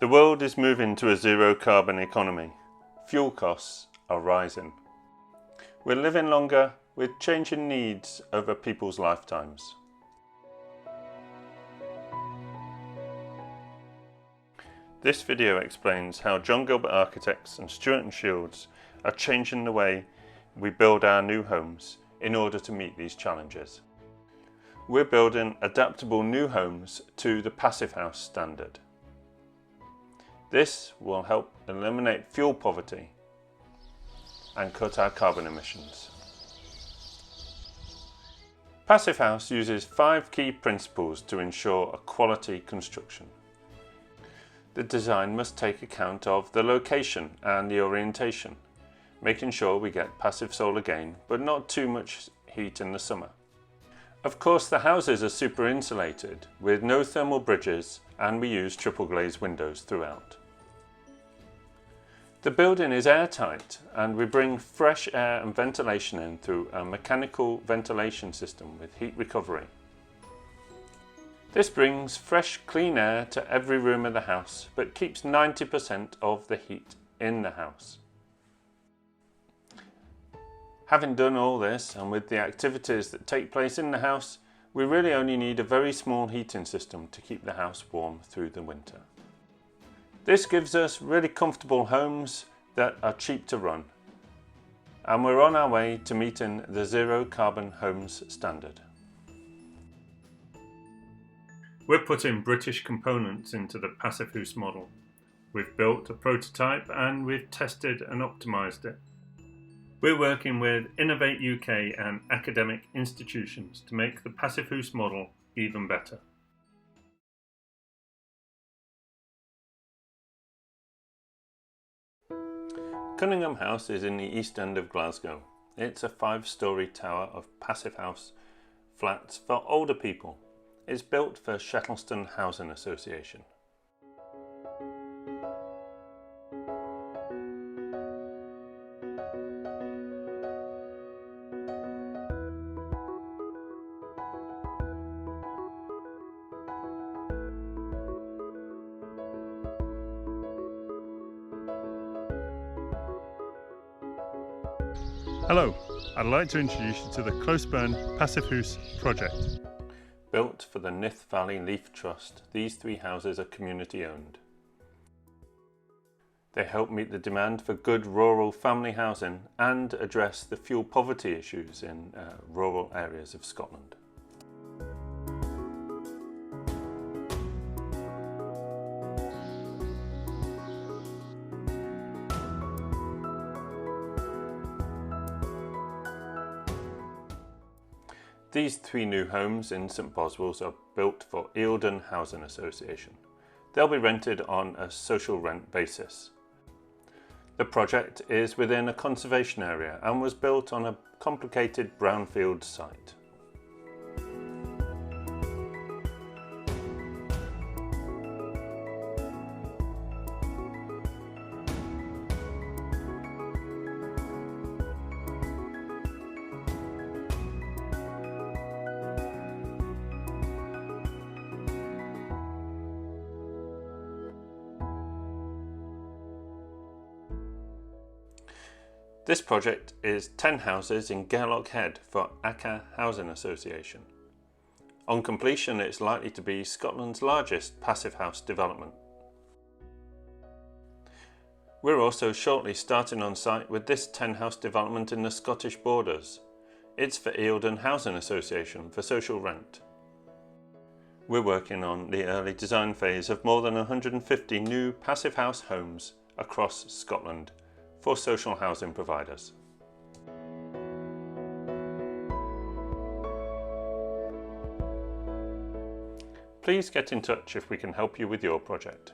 The world is moving to a zero carbon economy. Fuel costs are rising. We're living longer with changing needs over people's lifetimes. This video explains how John Gilbert Architects and Stewart and Shields are changing the way we build our new homes in order to meet these challenges. We're building adaptable new homes to the Passivhaus standard. This will help eliminate fuel poverty and cut our carbon emissions. Passivhaus uses 5 key principles to ensure a quality construction. The design must take account of the location and the orientation, making sure we get passive solar gain but not too much heat in the summer. Of course, the houses are super insulated with no thermal bridges, and we use triple glazed windows throughout. The building is airtight, and we bring fresh air and ventilation in through a mechanical ventilation system with heat recovery. This brings fresh, clean air to every room of the house, but keeps 90% of the heat in the house. Having done all this, and with the activities that take place in the house, we really only need a very small heating system to keep the house warm through the winter. This gives us really comfortable homes that are cheap to run, and we're on our way to meeting the zero carbon homes standard. We're putting British components into the Passivhoos model. We've built a prototype and we've tested and optimised it. We're working with Innovate UK and academic institutions to make the Passivhoos model even better. Cunningham House is in the East End of Glasgow. It's a 5-storey tower of Passivhaus flats for older people. It's built for Shettleston Housing Association. Hello, I'd like to introduce you to the Closeburn Passivhoos project. Built for the Nith Valley Leaf Trust, these 3 houses are community owned. They help meet the demand for good rural family housing and address the fuel poverty issues in rural areas of Scotland. These 3 new homes in St Boswells are built for Eildon Housing Association. They'll be rented on a social rent basis. The project is within a conservation area and was built on a complicated brownfield site. This project is 10 houses in Gairloch Head for Acha Housing Association. On completion, it's likely to be Scotland's largest Passivhaus development. We're also shortly starting on site with this 10-house development in the Scottish borders. It's for Eildon Housing Association for social rent. We're working on the early design phase of more than 150 new Passivhaus homes across Scotland for social housing providers. Please get in touch if we can help you with your project.